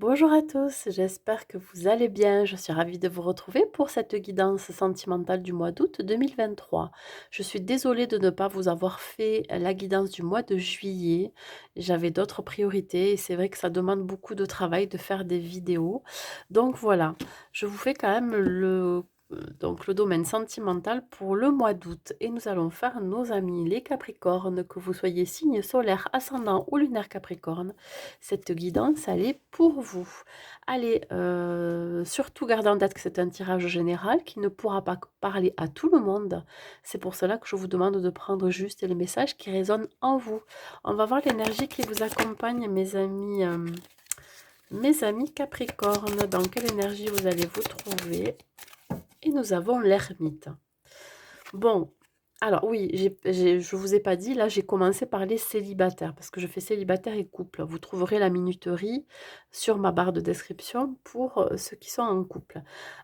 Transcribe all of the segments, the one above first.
Bonjour à tous, j'espère que vous allez bien. Je suis ravie de vous retrouver pour cette guidance sentimentale du mois d'août 2023. Je suis désolée de ne pas vous avoir fait la guidance du mois de juillet. J'avais d'autres priorités et c'est vrai que ça demande beaucoup de travail de faire des vidéos. Donc voilà, je vous fais quand même donc le domaine sentimental pour le mois d'août et nous allons faire nos amis les Capricornes, que vous soyez signe solaire, ascendant ou lunaire Capricorne. Cette guidance, elle est pour vous. Allez, surtout gardez en tête que c'est un tirage général qui ne pourra pas parler à tout le monde. C'est pour cela que je vous demande de prendre juste les messages qui résonnent en vous. On va voir l'énergie qui vous accompagne, mes amis Capricorne. Dans quelle énergie vous allez vous trouver? Et nous avons l'ermite. Bon, alors oui, je vous ai pas dit, là j'ai commencé par les célibataires, parce que je fais célibataire et couple. Vous trouverez la minuterie sur ma barre de description pour ceux qui sont en couple.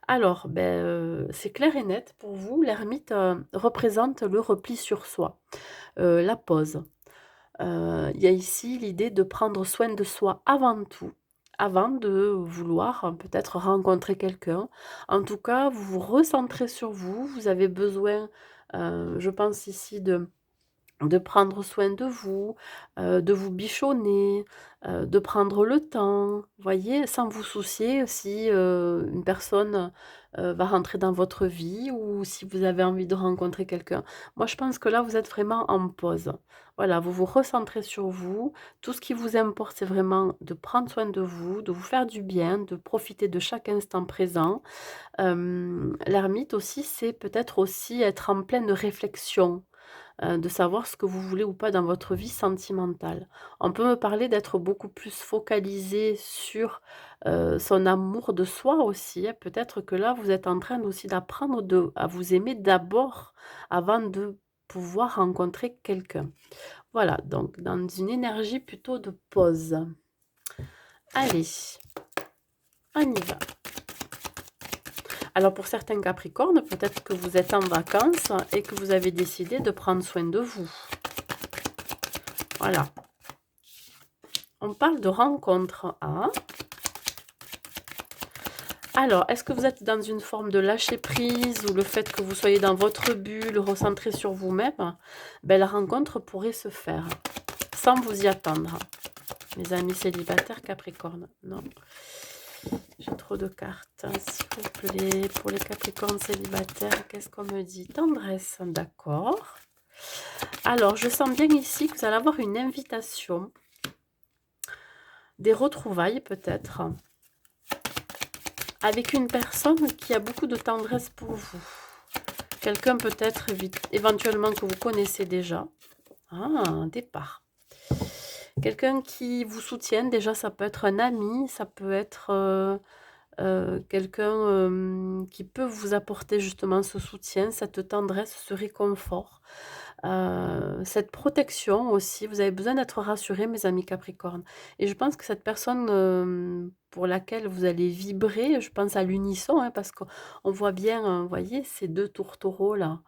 Alors, ben, c'est clair et net pour vous, l'ermite représente le repli sur soi, la pause. Il y a ici l'idée de prendre soin de soi avant tout, avant de vouloir peut-être rencontrer quelqu'un. En tout cas, vous vous recentrez sur vous, vous avez besoin, je pense ici de prendre soin de vous bichonner, de prendre le temps, voyez? Sans vous soucier si, une personne, va rentrer dans votre vie ou si vous avez envie de rencontrer quelqu'un. Moi, je pense que là, vous êtes vraiment en pause. Voilà, vous vous recentrez sur vous. Tout ce qui vous importe, c'est vraiment de prendre soin de vous faire du bien, de profiter de chaque instant présent. L'ermite aussi, c'est peut-être aussi être en pleine réflexion, de savoir ce que vous voulez ou pas dans votre vie sentimentale. On peut me parler d'être beaucoup plus focalisé sur, son amour de soi aussi, hein. Peut-être que là, vous êtes en train aussi d'apprendre à vous aimer d'abord, avant de pouvoir rencontrer quelqu'un. Voilà, donc dans une énergie plutôt de pause. Allez, on y va. Alors pour certains Capricornes, peut-être que vous êtes en vacances et que vous avez décidé de prendre soin de vous. Voilà. On parle de rencontre, hein. Alors, est-ce que vous êtes dans une forme de lâcher prise ou le fait que vous soyez dans votre bulle, recentré sur vous-même? Ben, la rencontre pourrait se faire sans vous y attendre. Mes amis célibataires Capricorne, non. J'ai trop de cartes, s'il vous plaît. Pour les Capricornes célibataires, qu'est-ce qu'on me dit? Tendresse, d'accord. Alors, je sens bien ici que vous allez avoir une invitation, des retrouvailles peut-être, avec une personne qui a beaucoup de tendresse pour vous. Quelqu'un peut-être éventuellement que vous connaissez déjà. Ah, un départ. Quelqu'un qui vous soutient, déjà ça peut être un ami, ça peut être quelqu'un qui peut vous apporter justement ce soutien, cette tendresse, ce réconfort. Cette protection aussi, vous avez besoin d'être rassurés, mes amis Capricorne. Et je pense que cette personne, pour laquelle vous allez vibrer, je pense à l'unisson, hein, parce qu'on voit bien, vous voyez, ces 2 tourtereaux là,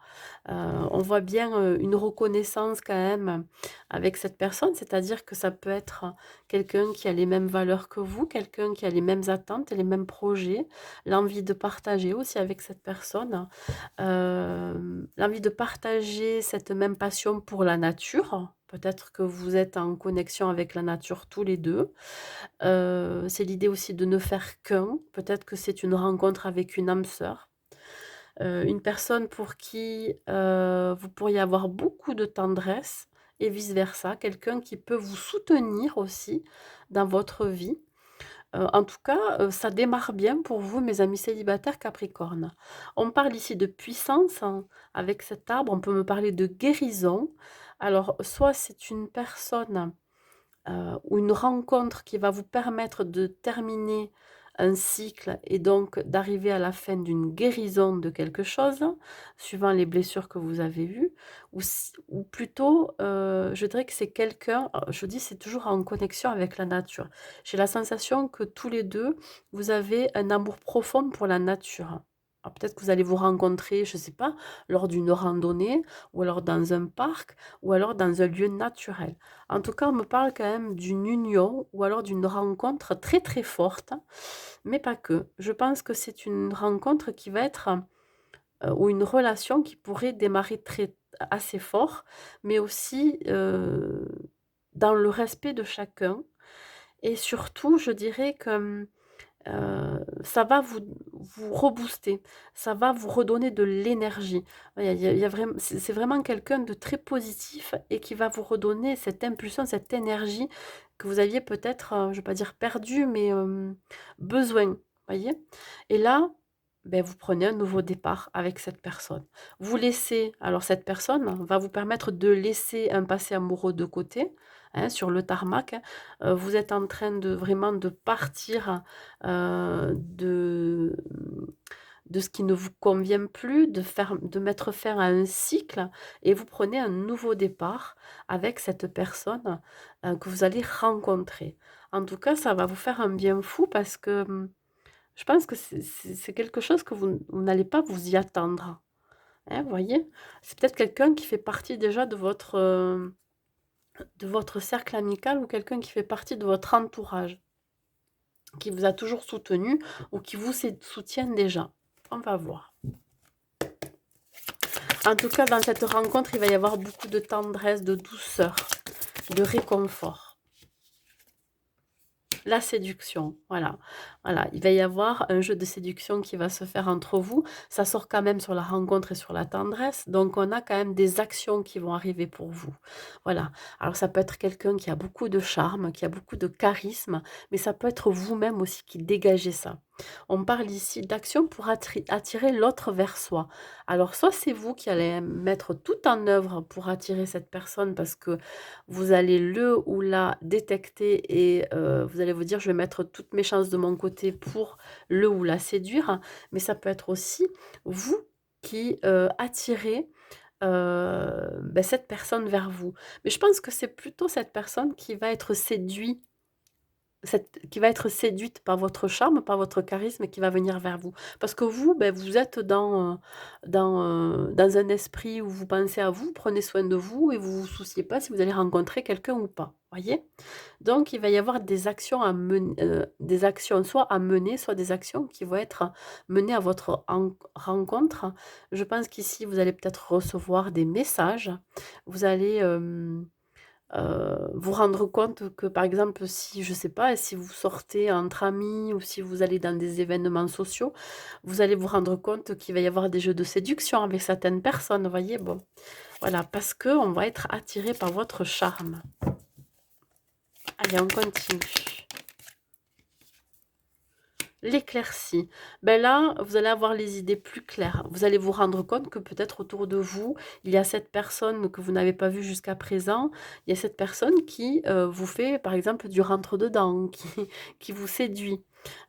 on voit bien, une reconnaissance quand même avec cette personne. C'est-à-dire que ça peut être quelqu'un qui a les mêmes valeurs que vous, quelqu'un qui a les mêmes attentes et les mêmes projets, l'envie de partager aussi avec cette personne. L'envie de partager cette même passion pour la nature. Peut-être que vous êtes en connexion avec la nature tous les 2. C'est l'idée aussi de ne faire qu'un. Peut-être que c'est une rencontre avec une âme sœur. Une personne pour qui, vous pourriez avoir beaucoup de tendresse et vice versa. Quelqu'un qui peut vous soutenir aussi dans votre vie. En tout cas, ça démarre bien pour vous, mes amis célibataires Capricorne. On parle ici de puissance, hein, avec cet arbre, on peut me parler de guérison. Alors, soit c'est une personne, ou une rencontre qui va vous permettre de terminer un cycle et donc d'arriver à la fin d'une guérison de quelque chose, suivant les blessures que vous avez eues, ou plutôt, je dirais que c'est quelqu'un, je dis c'est toujours en connexion avec la nature. J'ai la sensation que tous les 2 vous avez un amour profond pour la nature. Alors peut-être que vous allez vous rencontrer, je ne sais pas, lors d'une randonnée, ou alors dans un parc, ou alors dans un lieu naturel. En tout cas, on me parle quand même d'une union, ou alors d'une rencontre très très forte, mais pas que. Je pense que c'est une rencontre qui va être, ou une relation qui pourrait démarrer assez fort, mais aussi dans le respect de chacun. Et surtout, je dirais que ça va vous rebooster, ça va vous redonner de l'énergie. Il y a vraiment c'est vraiment quelqu'un de très positif et qui va vous redonner cette impulsion, cette énergie que vous aviez peut-être, je ne vais pas dire perdue, mais besoin, voyez? Et là, beh, vous prenez un nouveau départ avec cette personne. Vous laissez alors cette personne va vous permettre de laisser un passé amoureux de côté, hein, sur le tarmac, hein. Vous êtes en train de vraiment de partir, de ce qui ne vous convient plus, de mettre fin à un cycle et vous prenez un nouveau départ avec cette personne, que vous allez rencontrer. En tout cas, ça va vous faire un bien fou parce que, je pense que c'est quelque chose que vous n'allez pas vous y attendre, hein, vous voyez? C'est peut-être quelqu'un qui fait partie déjà de votre cercle amical ou quelqu'un qui fait partie de votre entourage, qui vous a toujours soutenu ou qui vous soutient déjà. On va voir. En tout cas, dans cette rencontre, il va y avoir beaucoup de tendresse, de douceur, de réconfort. La séduction, voilà. Voilà, il va y avoir un jeu de séduction qui va se faire entre vous. Ça sort quand même sur la rencontre et sur la tendresse, donc on a quand même des actions qui vont arriver pour vous. Voilà. Alors ça peut être quelqu'un qui a beaucoup de charme, qui a beaucoup de charisme, mais ça peut être vous-même aussi qui dégagez ça. On parle ici d'action pour attirer l'autre vers soi. Alors soit c'est vous qui allez mettre tout en œuvre pour attirer cette personne parce que vous allez le ou la détecter et vous allez vous dire: «Je vais mettre toutes mes chances de mon côté pour le ou la séduire». Mais ça peut être aussi vous qui, attirez, cette personne vers vous. Mais je pense que c'est plutôt cette personne qui va être séduite par votre charme, par votre charisme et qui va venir vers vous. Parce que vous, vous êtes dans un esprit où vous pensez à vous, prenez soin de vous et vous vous souciez pas si vous allez rencontrer quelqu'un ou pas, voyez? Donc il va y avoir des actions des actions soit à mener, soit des actions qui vont être menées à votre rencontre. Je pense qu'ici, vous allez peut-être recevoir des messages. Vous allez, vous rendre compte que, par exemple, si je sais pas, si vous sortez entre amis ou si vous allez dans des événements sociaux, vous allez vous rendre compte qu'il va y avoir des jeux de séduction avec certaines personnes, vous voyez? Bon, voilà, parce que on va être attiré par votre charme. Allez, on continue. L'éclaircie. Ben là, vous allez avoir les idées plus claires. Vous allez vous rendre compte que peut-être autour de vous, il y a cette personne que vous n'avez pas vue jusqu'à présent. Il y a cette personne qui vous fait, par exemple, du rentre-dedans, qui vous séduit.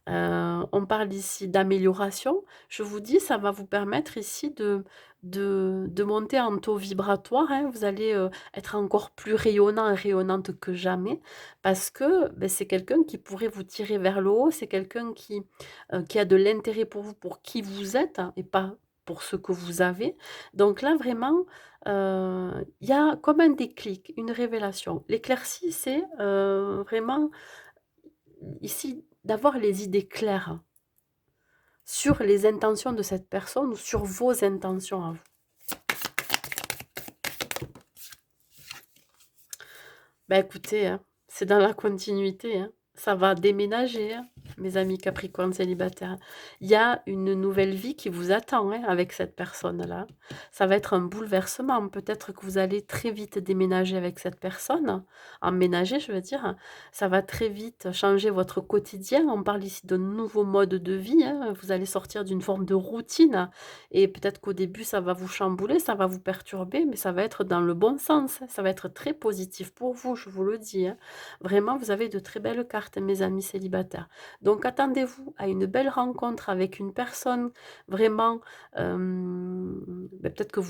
On parle ici d'amélioration. Je vous dis, ça va vous permettre ici de monter en taux vibratoire, hein. Vous allez, être encore plus rayonnant et rayonnante que jamais parce que, c'est quelqu'un qui pourrait vous tirer vers le haut. C'est quelqu'un qui a de l'intérêt pour vous, pour qui vous êtes, hein, et pas pour ce que vous avez. Donc là, vraiment, il y a comme un déclic, une révélation. L'éclaircie, c'est, vraiment ici d'avoir les idées claires sur les intentions de cette personne ou sur vos intentions à vous. Bah écoutez, hein, c'est dans la continuité, hein. Ça va déménager, hein, mes amis Capricorne célibataires. Il y a une nouvelle vie qui vous attend, hein, avec cette personne-là. Ça va être un bouleversement. Peut-être que vous allez très vite déménager avec cette personne. Emménager, je veux dire. Ça va très vite changer votre quotidien. On parle ici de nouveaux modes de vie, hein. Vous allez sortir d'une forme de routine. Et peut-être qu'au début, ça va vous chambouler, ça va vous perturber, mais ça va être dans le bon sens, hein. Ça va être très positif pour vous, je vous le dis, hein. Vraiment, vous avez de très belles cartes, mes amis célibataires. Donc, attendez-vous à une belle rencontre avec une personne vraiment, peut-être que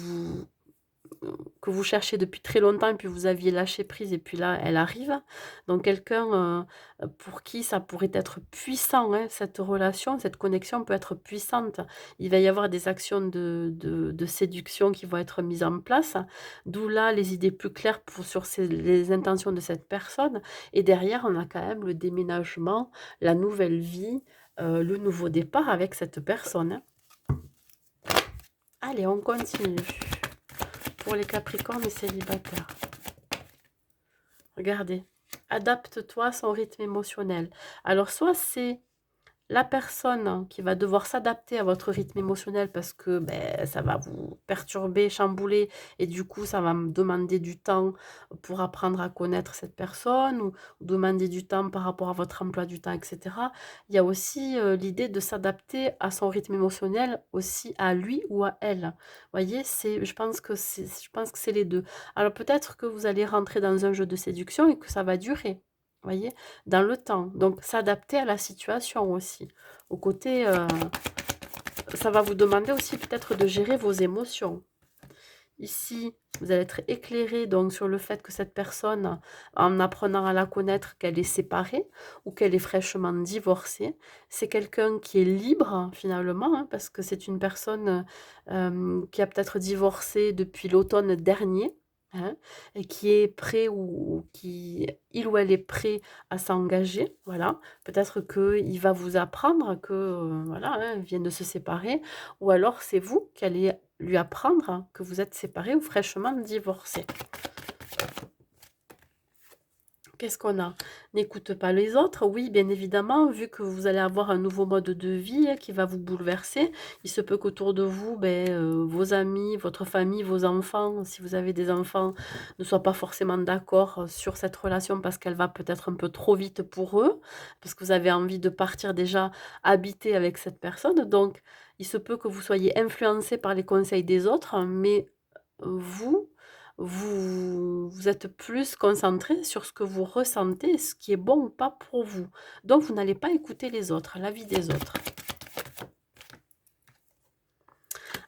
que vous cherchez depuis très longtemps et puis vous aviez lâché prise et puis là, elle arrive. Donc quelqu'un, pour qui ça pourrait être puissant, hein, cette relation, cette connexion peut être puissante. Il va y avoir des actions de séduction qui vont être mises en place, d'où là les idées plus claires sur les intentions de cette personne et derrière on a quand même le déménagement, la nouvelle vie, le nouveau départ avec cette personne, hein. Allez, on continue. Pour les Capricornes et célibataires. Regardez. Adapte-toi à son rythme émotionnel. Alors, soit c'est la personne qui va devoir s'adapter à votre rythme émotionnel parce que ben, ça va vous perturber, chambouler et du coup ça va me demander du temps pour apprendre à connaître cette personne ou demander du temps par rapport à votre emploi du temps, etc. Il y a aussi l'idée de s'adapter à son rythme émotionnel aussi à lui ou à elle. Vous voyez, je pense que c'est les deux. Alors peut-être que vous allez rentrer dans un jeu de séduction et que ça va durer. Voyez, dans le temps. Donc, s'adapter à la situation aussi. Au côté, ça va vous demander aussi peut-être de gérer vos émotions. Ici, vous allez être éclairé donc sur le fait que cette personne, en apprenant à la connaître, qu'elle est séparée ou qu'elle est fraîchement divorcée, c'est quelqu'un qui est libre finalement, hein, parce que c'est une personne qui a peut-être divorcé depuis l'automne dernier. Hein, et qui est prêt ou qui, il ou elle est prêt à s'engager, voilà. Peut-être qu'il va vous apprendre que, voilà, hein, ils viennent de se séparer, ou alors c'est vous qui allez lui apprendre que vous êtes séparés ou fraîchement divorcés. Qu'est-ce qu'on a? N'écoute pas les autres. Oui, bien évidemment, vu que vous allez avoir un nouveau mode de vie qui va vous bouleverser, il se peut qu'autour de vous, vos amis, votre famille, vos enfants, si vous avez des enfants, ne soient pas forcément d'accord sur cette relation parce qu'elle va peut-être un peu trop vite pour eux, parce que vous avez envie de partir déjà habiter avec cette personne. Donc, il se peut que vous soyez influencé par les conseils des autres, mais vous, vous êtes plus concentré sur ce que vous ressentez, ce qui est bon ou pas pour vous. Donc, vous n'allez pas écouter les autres, l'avis des autres.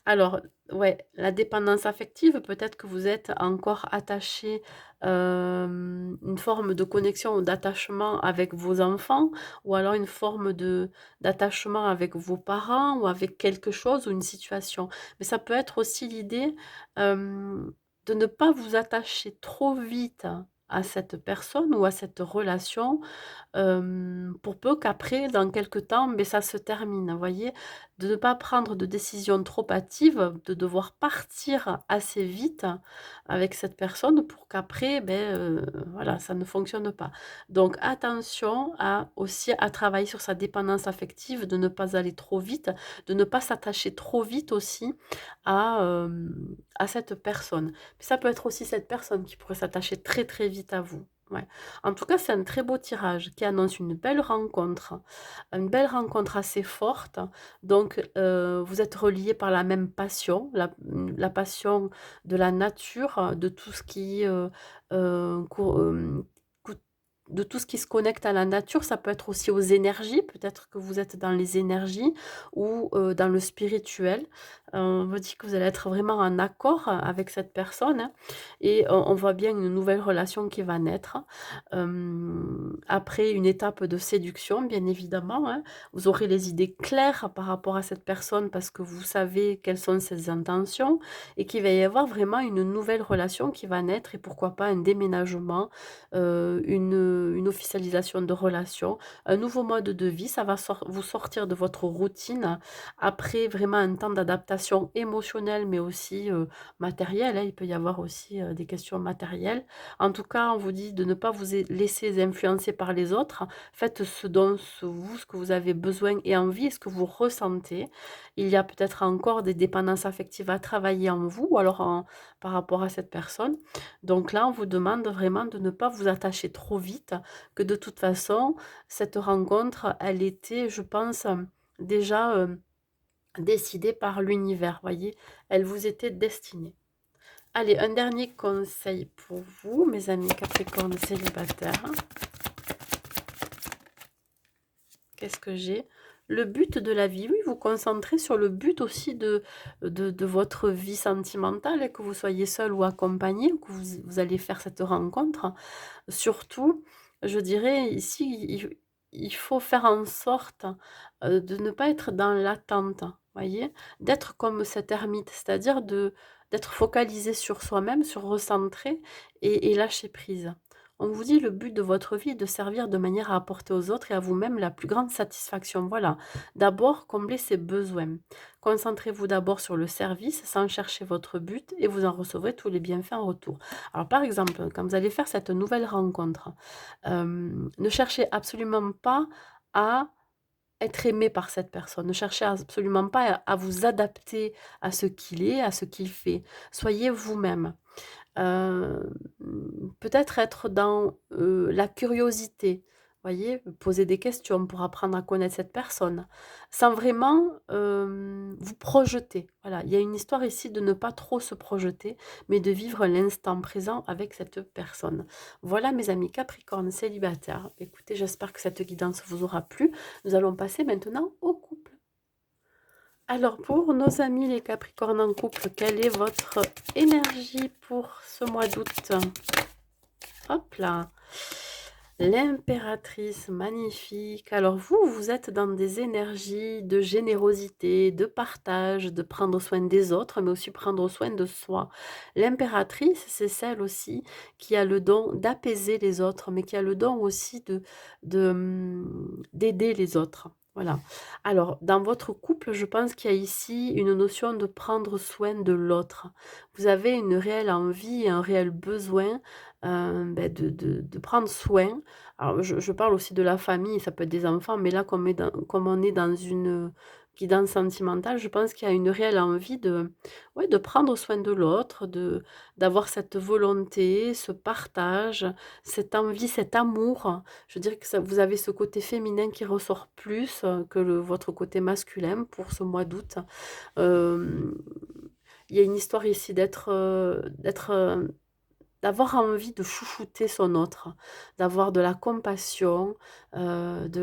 Alors, ouais, la dépendance affective, peut-être que vous êtes encore attaché, une forme de connexion ou d'attachement avec vos enfants, ou alors une forme d'attachement avec vos parents, ou avec quelque chose ou une situation. Mais ça peut être aussi l'idée, de ne pas vous attacher trop vite à cette personne ou à cette relation, pour peu qu'après, dans quelque temps, ça se termine, vous voyez? De ne pas prendre de décisions trop hâtives, de devoir partir assez vite avec cette personne pour qu'après, voilà, ça ne fonctionne pas. Donc attention aussi à travailler sur sa dépendance affective, de ne pas aller trop vite, de ne pas s'attacher trop vite aussi à cette personne. Puis ça peut être aussi cette personne qui pourrait s'attacher très, très vite à vous. Ouais. En tout cas, c'est un très beau tirage qui annonce une belle rencontre assez forte. Donc, vous êtes reliés par la même passion, la passion de la nature, de tout ce qui, cou de tout ce qui se connecte à la nature. Ça peut être aussi aux énergies, peut-être que vous êtes dans les énergies ou, dans le spirituel. On me dit que vous allez être vraiment en accord avec cette personne, hein, et on voit bien une nouvelle relation qui va naître. Après une étape de séduction, bien évidemment, hein. Vous aurez les idées claires par rapport à cette personne parce que vous savez quelles sont ses intentions et qu'il va y avoir vraiment une nouvelle relation qui va naître et pourquoi pas un déménagement, une officialisation de relation, un nouveau mode de vie. Ça va vous sortir de votre routine après vraiment un temps d'adaptation émotionnelle mais aussi, matérielle, hein. Il peut y avoir aussi, des questions matérielles. En tout cas, on vous dit de ne pas vous laisser influencer par les autres. Faites ce que vous avez besoin et envie et ce que vous ressentez. Il y a peut-être encore des dépendances affectives à travailler en vous ou alors par rapport à cette personne. Donc là, on vous demande vraiment de ne pas vous attacher trop vite, que de toute façon, cette rencontre, elle était, je pense, déjà décidée par l'univers, voyez, elle vous était destinée. Allez, un dernier conseil pour vous, mes amis Capricorne célibataires. Qu'est-ce que j'ai? Le but de la vie. Oui, vous concentrez sur le but aussi de votre vie sentimentale, hein, que vous soyez seul ou accompagné, ou que vous allez faire cette rencontre. Surtout, je dirais ici, il faut faire en sorte, de ne pas être dans l'attente, voyez? D'être comme cet ermite, c'est-à-dire d'être focalisé sur soi-même, sur recentrer et lâcher prise. On vous dit: «Le but de votre vie est de servir de manière à apporter aux autres et à vous-même la plus grande satisfaction». Voilà, d'abord combler ses besoins. Concentrez-vous d'abord sur le service sans chercher votre but et vous en recevrez tous les bienfaits en retour. Alors, par exemple, quand vous allez faire cette nouvelle rencontre, ne cherchez absolument pas à être aimé par cette personne. Ne cherchez absolument pas à vous adapter à ce qu'il est, à ce qu'il fait. Soyez vous-même. Hem, peut-être être dans, la curiosité, voyez? Poser des questions pour apprendre à connaître cette personne, sans vraiment, vous projeter. Voilà, il y a une histoire ici de ne pas trop se projeter, mais de vivre l'instant présent avec cette personne. Voilà mes amis Capricorne célibataires. Écoutez, j'espère que cette guidance vous aura plu. Nous allons passer maintenant au couple. Alors pour nos amis les Capricornes en couple, quelle est votre énergie pour ce mois d'août? Hop là, l'impératrice, magnifique. Alors vous, vous êtes dans des énergies de générosité, de partage, de prendre soin des autres, mais aussi prendre soin de soi. L'impératrice, c'est celle aussi qui a le don d'apaiser les autres, mais qui a le don aussi d'aider les autres. Voilà. Alors, dans votre couple, je pense qu'il y a ici une notion de prendre soin de l'autre. Vous avez une réelle envie et un réel besoin de prendre soin. Alors je parle aussi de la famille, ça peut être des enfants, mais là comme on est dans une, guidance sentimentale, je pense qu'il y a une réelle envie de ouais, de prendre soin de l'autre, d'avoir cette volonté, ce partage, cette envie, cet amour. Je dirais que ça vous avez ce côté féminin qui ressort plus, que votre côté masculin pour ce mois d'août. Hem, il y a une histoire ici d'avoir envie de chouchouter son autre, d'avoir de la compassion, de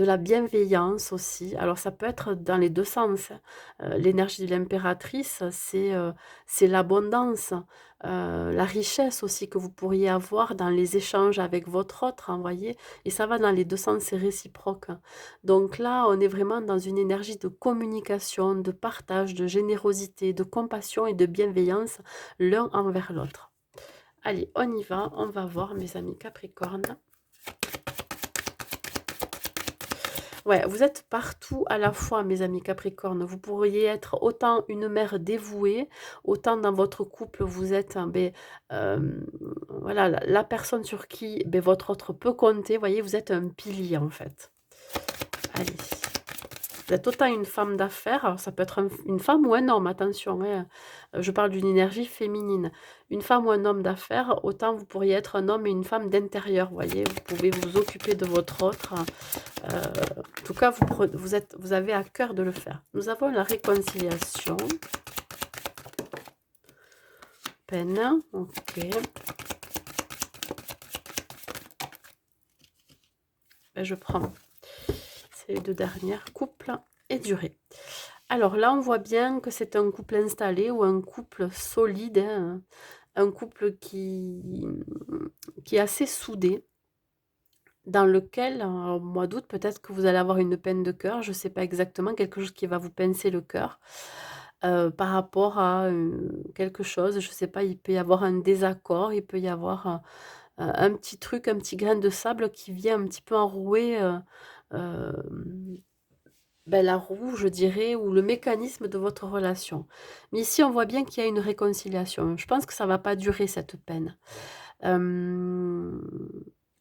la bienveillance aussi. Alors ça peut être dans les 2 sens, hein. L'énergie de l'impératrice, c'est l'abondance, la richesse aussi que vous pourriez avoir dans les échanges avec votre autre, hein, voyez? Et ça va dans les 2 sens, c'est réciproque, hein. Donc là, on est vraiment dans une énergie de communication, de partage, de générosité, de compassion et de bienveillance l'un envers l'autre. Allez, on y va, on va voir mes amis Capricorne. Ouais, vous êtes partout à la fois, mes amis Capricorne. Vous pourriez être autant une mère dévouée, autant dans votre couple, vous êtes, voilà, la personne sur qui, votre autre peut compter. Voyez, vous êtes un pilier, en fait. Allez. Vous êtes autant une femme d'affaires, alors ça peut être une femme ou un homme, attention, hein, je parle d'une énergie féminine. Une femme ou un homme d'affaires, autant vous pourriez être un homme et une femme d'intérieur, vous voyez? Vous pouvez vous occuper de votre autre, en tout cas, vous avez à cœur de le faire. Nous avons la réconciliation. Peine, OK. Je prends c'est les 2 dernières, couple et durée. Alors là, on voit bien que c'est un couple installé ou un couple solide, hein, un couple qui est assez soudé, dans lequel, au mois d'août, peut-être que vous allez avoir une peine de cœur, je ne sais pas exactement, quelque chose qui va vous pincer le cœur, par rapport à, quelque chose, je ne sais pas, il peut y avoir un désaccord, il peut y avoir, un petit truc, un petit grain de sable qui vient un petit peu enrouer, hem la roue, je dirais, ou le mécanisme de votre relation. Mais ici, on voit bien qu'il y a une réconciliation. Je pense que ça va pas durer cette peine. Hem,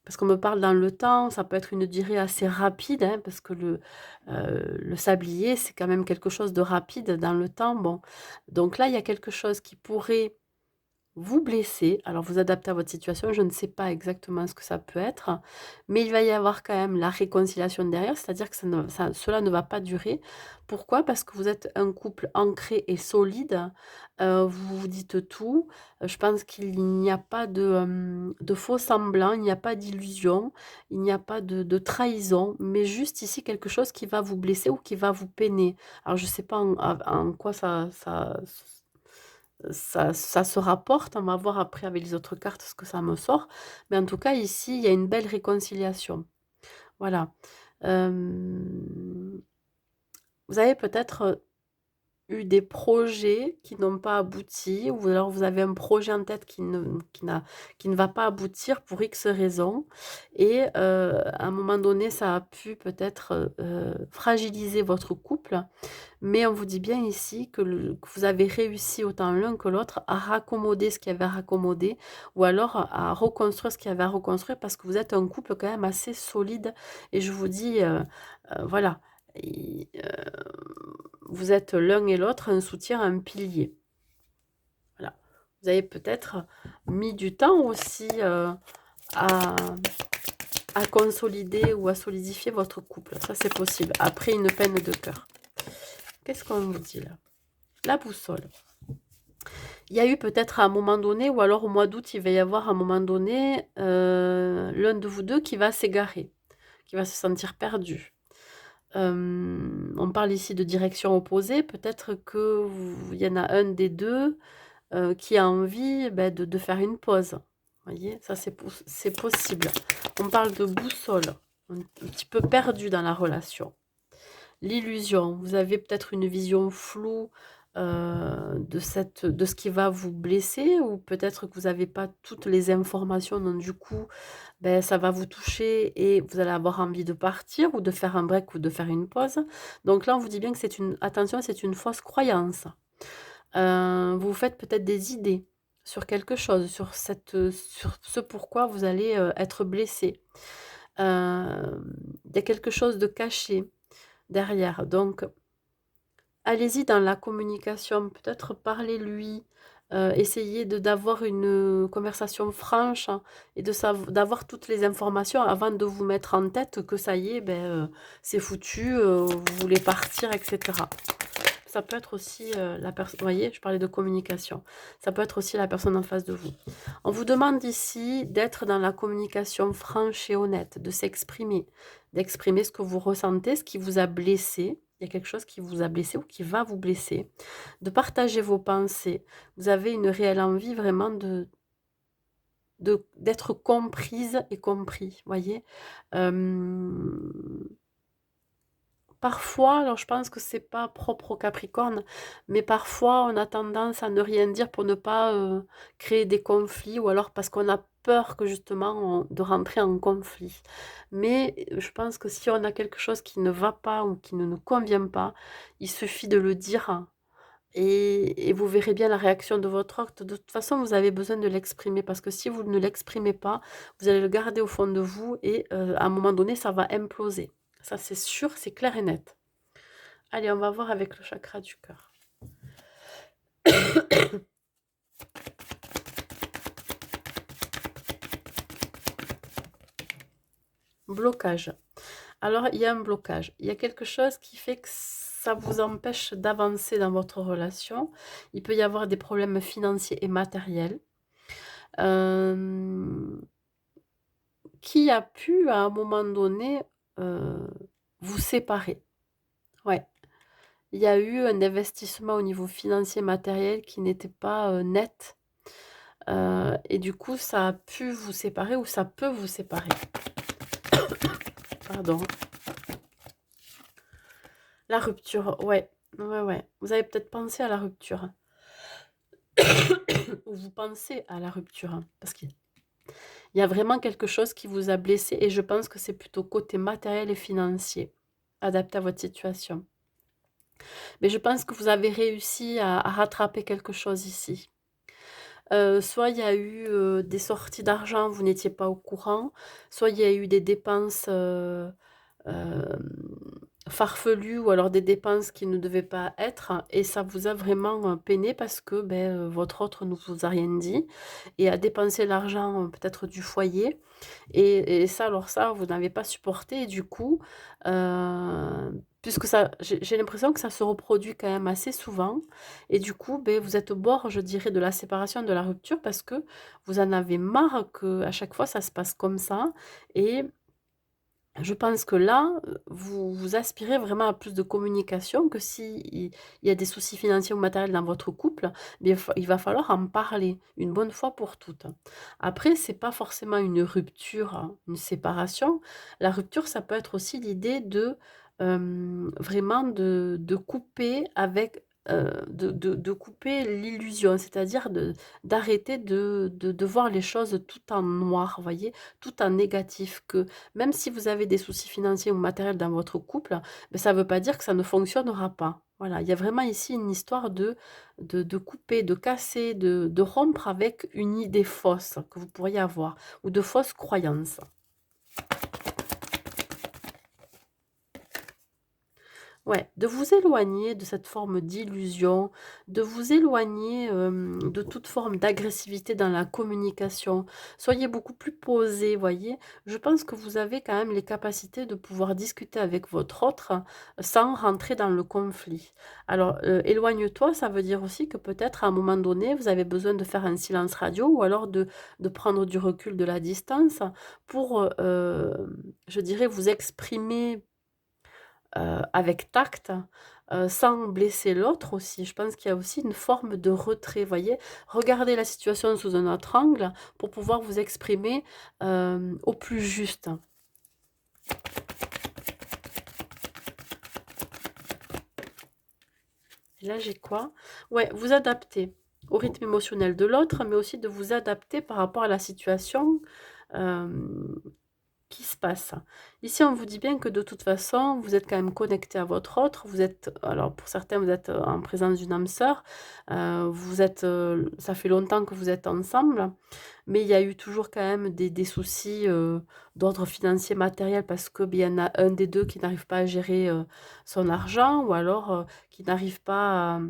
parce qu'on me parle dans le temps, ça peut être une durée assez rapide, hein, parce que le sablier, c'est quand même quelque chose de rapide dans le temps. Bon, donc là, il y a quelque chose qui pourrait vous blesser. Alors vous adaptez à votre situation, je ne sais pas exactement ce que ça peut être, mais il va y avoir quand même la réconciliation derrière, c'est-à-dire que cela ne va pas durer. Pourquoi? Parce que vous êtes un couple ancré et solide, vous vous dites tout. Je pense qu'il n'y a pas de faux semblants, il n'y a pas d'illusion, il n'y a pas de trahison, mais juste ici quelque chose qui va vous blesser ou qui va vous peiner. Alors je ne sais pas en quoi ça se rapporte, on va voir après avec les autres cartes ce que ça me sort. Mais en tout cas, ici, il y a une belle réconciliation. Voilà. Hem, vous avez peut-être eu des projets qui n'ont pas abouti ou alors vous avez un projet en tête qui ne va pas aboutir pour X raisons et à un moment donné, ça a pu peut-être, fragiliser votre couple. Mais on vous dit bien ici que vous avez réussi autant l'un que l'autre à raccommoder ce qu'il y avait à raccommoder ou alors à reconstruire ce qu'il y avait à reconstruire parce que vous êtes un couple quand même assez solide et je vous dis, voilà, vous êtes l'un et l'autre un soutien, un pilier. Voilà. Vous avez peut-être mis du temps aussi, à consolider ou à solidifier votre couple. Ça, c'est possible. Après une peine de cœur. Qu'est-ce qu'on vous dit là? La boussole. Il y a eu peut-être à un moment donné, ou alors au mois d'août, il va y avoir à un moment donné l'un de vous deux qui va s'égarer, qui va se sentir perdu. On parle ici de direction opposée. Peut-être il y en a un des deux qui a envie de faire une pause. Vous voyez, ça c'est possible. On parle de boussole, un petit peu perdu dans la relation. L'illusion, vous avez peut-être une vision floue de ce qui va vous blesser ou peut-être que vous n'avez pas toutes les informations, donc du coup, ça va vous toucher et vous allez avoir envie de partir ou de faire un break ou de faire une pause. Donc là, on vous dit bien que attention, c'est une fausse croyance. Vous vous faites peut-être des idées sur quelque chose, sur ce pourquoi vous allez, être blessé. Il y a quelque chose de caché derrière. Donc, allez-y dans la communication, peut-être parlez-lui, essayez d'avoir une conversation franche hein, et d'avoir toutes les informations avant de vous mettre en tête que ça y est, c'est foutu, vous voulez partir, etc. Ça peut être aussi la personne, vous voyez, je parlais de communication. Ça peut être aussi la personne en face de vous. On vous demande ici d'être dans la communication franche et honnête, de s'exprimer, d'exprimer ce que vous ressentez, ce qui vous a blessé. Il y a quelque chose qui vous a blessé ou qui va vous blesser. De partager vos pensées. Vous avez une réelle envie vraiment d'être comprise et compris, voyez. Parfois, alors je pense que c'est pas propre au Capricorne, mais parfois on a tendance à ne rien dire pour ne pas créer des conflits ou alors parce qu'on a peur que justement de rentrer en conflit. Mais je pense que si on a quelque chose qui ne va pas ou qui ne nous convient pas, il suffit de le dire hein, et vous verrez bien la réaction de votre autre. De toute façon, vous avez besoin de l'exprimer parce que si vous ne l'exprimez pas, vous allez le garder au fond de vous et à un moment donné, ça va imploser. Ça, c'est sûr, c'est clair et net. Allez, on va voir avec le chakra du cœur. Blocage. Alors, il y a un blocage. Il y a quelque chose qui fait que ça vous empêche d'avancer dans votre relation. Il peut y avoir des problèmes financiers et matériels. Qui a pu, à un moment donné, vous séparer. Ouais. Il y a eu un investissement au niveau financier matériel qui n'était pas net. Et du coup, ça a pu vous séparer ou ça peut vous séparer. Pardon. La rupture, ouais. Ouais, ouais. Vous avez peut-être pensé à la rupture. Ou vous pensez à la rupture. Parce qu'il y a vraiment quelque chose qui vous a blessé et je pense que c'est plutôt côté matériel et financier, adapté à votre situation. Mais je pense que vous avez réussi à rattraper quelque chose ici. Soit il y a eu des sorties d'argent, vous n'étiez pas au courant, soit il y a eu des dépenses farfelues ou alors des dépenses qui ne devaient pas être et ça vous a vraiment, peiné parce que, votre autre ne vous a rien dit et a dépensé l'argent, peut-être du foyer et ça alors ça, vous n'avez pas supporté et du coup, puisque ça j'ai l'impression que ça se reproduit quand même assez souvent et du coup, vous êtes au bord, je dirais, de la séparation, de la rupture parce que vous en avez marre que à chaque fois ça se passe comme ça et je pense que là, vous aspirez vraiment à plus de communication, que si il y a des soucis financiers ou matériels dans votre couple, bien il va falloir en parler une bonne fois pour toutes. Après, c'est pas forcément une rupture, hein, une séparation. La rupture, ça peut être aussi l'idée de, vraiment de couper avec, de couper l'illusion, c'est-à-dire d'arrêter de voir les choses tout en noir, vous voyez? Tout en négatif, que même si vous avez des soucis financiers ou matériels dans votre couple, ça ne veut pas dire que ça ne fonctionnera pas. Voilà, il y a vraiment ici une histoire de couper, de casser, de rompre avec une idée fausse que vous pourriez avoir ou de fausses croyances. Ouais, de vous éloigner de cette forme d'illusion, de vous éloigner, de toute forme d'agressivité dans la communication. Soyez beaucoup plus posé, voyez? Je pense que vous avez quand même les capacités de pouvoir discuter avec votre autre, sans rentrer dans le conflit. Alors, éloigne-toi, ça veut dire aussi que peut-être à un moment donné, vous avez besoin de faire un silence radio ou alors de prendre du recul, de la distance pour, je dirais vous exprimer avec tact, sans blesser l'autre aussi. Je pense qu'il y a aussi une forme de retrait, voyez? Regardez la situation sous un autre angle pour pouvoir vous exprimer, au plus juste. Et là, j'ai quoi? Ouais, vous adapter au rythme émotionnel de l'autre, mais aussi de vous adapter par rapport à la situation, hem qui se passe. Ici, on vous dit bien que de toute façon, vous êtes quand même connecté à votre autre. Vous êtes, alors pour certains, vous êtes en présence d'une âme sœur. Vous êtes, ça fait longtemps que vous êtes ensemble, mais il y a eu toujours quand même des soucis d'ordre financier, matériel, parce que il y en a un des deux qui n'arrive pas à gérer son argent, ou alors qui n'arrive pas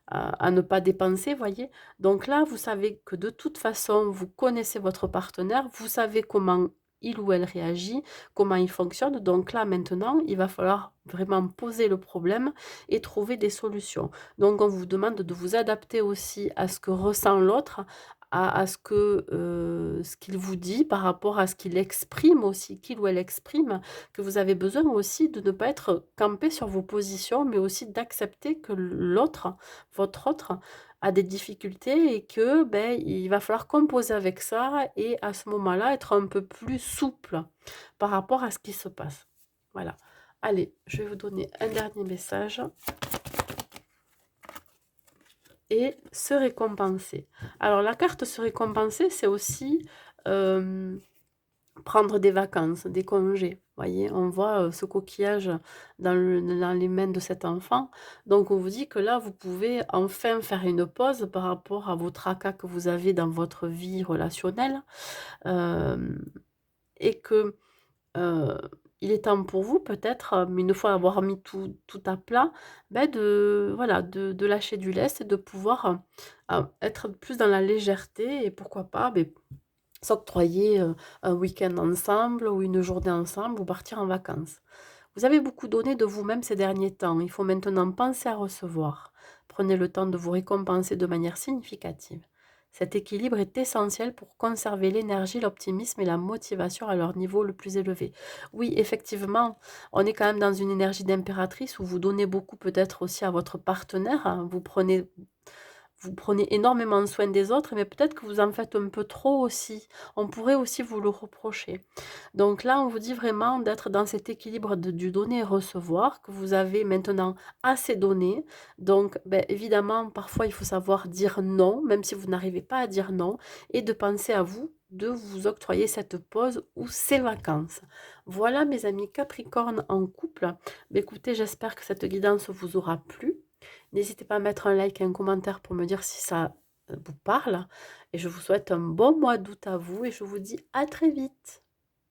à ne pas dépenser, voyez. Donc là, vous savez que de toute façon, vous connaissez votre partenaire, vous savez comment il ou elle réagit, comment il fonctionne. Donc là, maintenant, il va falloir vraiment poser le problème et trouver des solutions. Donc on vous demande de vous adapter aussi à ce que ressent l'autre, à ce qu'il vous dit par rapport à ce qu'il exprime aussi, qu'il ou elle exprime, que vous avez besoin aussi de ne pas être campé sur vos positions, mais aussi d'accepter que l'autre, votre autre, a des difficultés et que, il va falloir composer avec ça et à ce moment-là, être un peu plus souple par rapport à ce qui se passe. Voilà. Allez, je vais vous donner un dernier message. Et se récompenser. Alors la carte se récompenser, c'est aussi, prendre des vacances, des congés. Voyez? On voit, ce coquillage dans les mains de cet enfant. Donc on vous dit que là, vous pouvez enfin faire une pause par rapport à vos tracas que vous avez dans votre vie relationnelle, hem et que, Heu, il est temps pour vous peut-être, une fois avoir mis tout à plat, de voilà, de lâcher du lest et de pouvoir, être plus dans la légèreté et pourquoi pas, s'octroyer, un week-end ensemble ou une journée ensemble ou partir en vacances. Vous avez beaucoup donné de vous-même ces derniers temps, il faut maintenant penser à recevoir. Prenez le temps de vous récompenser de manière significative. Cet équilibre est essentiel pour conserver l'énergie, l'optimisme et la motivation à leur niveau le plus élevé. Oui, effectivement, on est quand même dans une énergie d'impératrice où vous donnez beaucoup peut-être aussi à votre partenaire, hein. Vous prenez énormément soin des autres, mais peut-être que vous en faites un peu trop aussi. On pourrait aussi vous le reprocher. Donc là, on vous dit vraiment d'être dans cet équilibre du donner et recevoir, que vous avez maintenant assez donné. Donc, évidemment, parfois, il faut savoir dire non, même si vous n'arrivez pas à dire non, et de penser à vous, de vous octroyer cette pause ou ces vacances. Voilà, mes amis Capricorne en couple. Écoutez, j'espère que cette guidance vous aura plu. N'hésitez pas à mettre un like et un commentaire pour me dire si ça vous parle. Et je vous souhaite un bon mois d'août à vous et je vous dis à très vite.